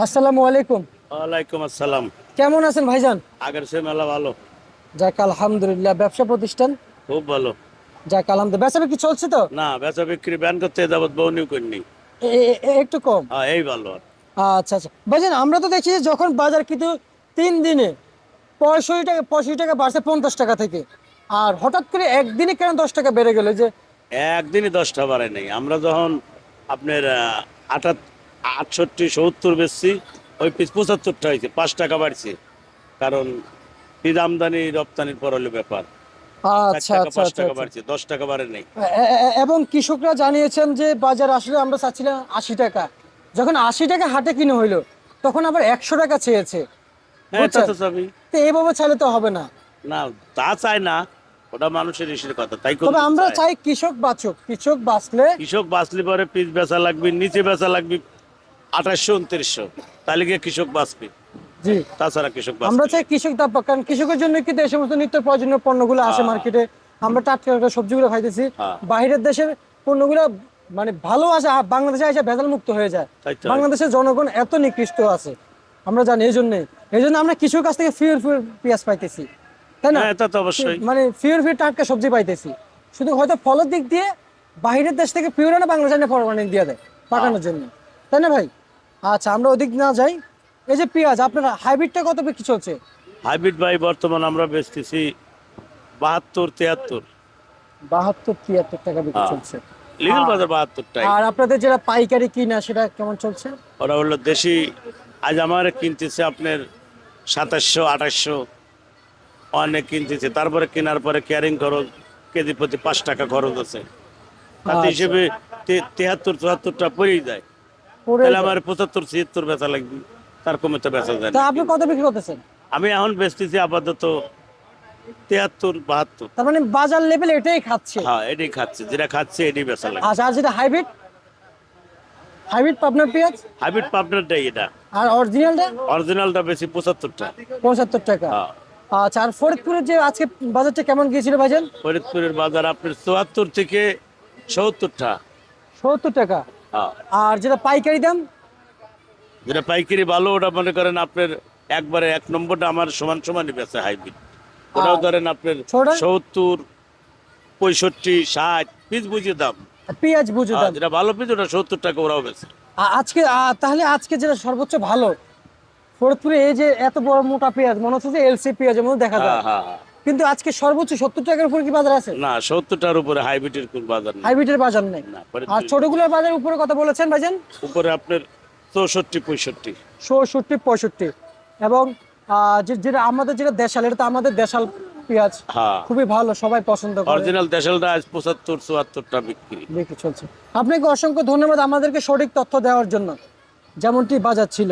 আসসালামু আলাইকুম। ওয়ালাইকুম আসসালাম। কেমন আছেন ভাইজান? আগের সে মেলা ভালো। যাক আলহামদুলিল্লাহ। ব্যবসা প্রতিষ্ঠান? খুব ভালো। যাক আলহামদুলিল্লাহ। বেচা বিক্রি চলছে তো? না, বেচা বিক্রি ব্যান করতে যাবত বউনিও করিনি। একটু কম। হ্যাঁ, এই ভালো। আচ্ছা আচ্ছা ভাইজান, আমরা তো দেখছি যে যখন বাজার কিন্তু 3 দিনে 65 টাকা বাড়ছে 50 টাকা থেকে, আর হঠাৎ করে একদিনে কেন 10 টাকা বেড়ে গেল যে? একদিনই 10টা বাড়ে নাই। আমরা যখন আপনার আটা 68-70 বেচছি, ওই পিস 75টা হয়েছে, 5 টাকা বাড়ছে। কারণ ঈদ আমদানি রপ্তানির পর হলো ব্যাপার। চার আচ্ছা টাকা আচ্ছা পাঁচ আচ্ছা টাকা আচ্ছা। বাড়ছে, 10 টাকা বাড়ে নাই। এবং কৃষকরা জানিয়েছেন যে বাজার আসলে আমরা চাচ্ছিলাম 80 টাকা, যখন 80 টাকা হাটে কিনে হইলো তখন আবার 100 টাকা চেয়েছে। হ্যাঁ, তা বুঝছেন? তো সবই। তো এইভাবে চাইলে তো হবে না। না, তা চায় না। ওটা মানুষের ইসের কথা, তাই কোন তবে আমরা চাই কৃষক বাঁচুক, কৃষক বাঁচলে। কৃষক বাঁচলে পরে পিস বেচা লাগবে, নিচে বেচা লাগবে 2800-2900, তাহলে গিয়ে কৃষক বাঁচবে। জি, তাছাড়া কৃষক আমরা বাঁচবে না। চাই কৃষক তাপ, কারণ কৃষকের জন্য কিন্তু এই সমস্ত নিত্য প্রয়োজনীয় পণ্যগুলো আসে হ্যাঁ, মার্কেটে। আমরা টাটকা টাটকা সবজিগুলো খাইতেছি। হ্যাঁ, বাইরের দেশের পণ্যগুলো মানে ভালো আসে, বাংলাদেশে এসে ভেজাল মুক্ত হয়ে যায়। তাই তো। বাংলাদেশের জনগণ এত নিকৃষ্ট আছে, আমরা জানি। এই জন্য আমরা কৃষক কাছ থেকে ফিওর ফিওর পেঁয়াজ পাইতেছি, তাই না? হ্যাঁ, তা তো অবশ্যই। মানে ফিওর ফিওর টাটকা সবজি পাইতেছি। শুধু হয়তো ফলের দিক দিয়ে বাইরের দেশ থেকে পিওর না বাংলাদেশে এনে ফরমালিন দিয়ে দেয় হ্যাঁ, পাকানোর জন্য, তাই না ভাই? আচ্ছা, আমরা ওদিক না যাই। এই যে পেঁয়াজ, আপনার হাইব্রিডটা কত বিক্রি চলছে? হাইব্রিড ভাই বর্তমান আমরা বেচতেছি 72-73। 72-73 টাকা বিক্রি হ্যাঁ, চলছে। লিগেল আর বাজার 72টাই। আর আপনাদের যেটা পাইকারি কিনা সেটা কেমন চলছে? ওরা হলো দেশি। আজ আমার কিনতেছে আপনার 2700-2800, অনেক কিনতেছে। তারপরে কেনার পরে ক্যারিং খরচ, কেজি প্রতি 5 টাকা খরচ আছে। তাতে আচ্ছা, হিসেবে 73-74টা পড়েই যায়। পরে তাহলে আমার 75-76 বেচা লাগবে, তার কমে তো বেচা যায় তা না। আপনি কত বিক্রি করতেছেন? আমি এখন বেচতেছি আপাতত 73-72। তার মানে বাজার লেভেল এটাই খাচ্ছে। হ্যাঁ, এটাই খাচ্ছে, যেটা খাচ্ছে এটাই বেচা লাগবে। আচ্ছা, আর যেটা হাইব্রিড, হাইব্রিড পাবনার পেঁয়াজ হাইব্রিড পাবনারটাই এটা। আর অরিজিনালটা অরিজিনালটা বেশি 75টা। 75 টাকা। হ্যাঁ, আচ্ছা, আর ফরিদপুরের যে আজকে বাজারটা কেমন গিয়েছিল ভাইজান? ফরিদপুরের বাজার আপনার 74 থেকে 70টা। 70 টাকা। হ্যাঁ, আর যেটা পাইকারি দাম? যেটা পাইকারি ভালো ওটা মনে করেন আপনার একবারে 1 নম্বরটা আমার সমান সমানই বেচে হাইব্রিড। ওটাও আর ধরেন আপনার ছোটটা? 70, 65, 60 পিস বুঝে দাম। পেঁয়াজ বুঝে দাম। যেটা ভালো পিস ওটা 70 টাকা ওরাও বেচে। আজকে তাহলে আজকে যেটা সর্বোচ্চ ভালো ফরিদপুরে, এই যে এত বড় মোটা পেঁয়াজ মনে হচ্ছে যে এলসি পেঁয়াজের মধ্যে দেখা হ্যাঁ, যায়, হ্যাঁ, হ্যাঁ। কিন্তু আজকে সর্বোচ্চ 70 টাকার উপরে কি বাজার আছে? না, 70টার উপরে হাইব্রিডের কোন বাজার নেই। হাইব্রিডের বাজার নেই। না, আর ছোটগুলোর বাজার উপরে কথা বলেছেন ভাইজান? উপরে আপনার 64-65। 64-65। এবং যেটা আমাদের যেটা দেশাল, এটা তো আমাদের দেশাল পেঁয়াজ, হ্যাঁ, খুবই ভালো, সবাই পছন্দ করে। অরিজিনাল দেশালটা আজ 75-74টা বিক্রি। বিক্রি চলছে। আপনাকে অসংখ্য ধন্যবাদ আমাদেরকে সঠিক তথ্য দেওয়ার জন্য, যেমনটি বাজার ছিল।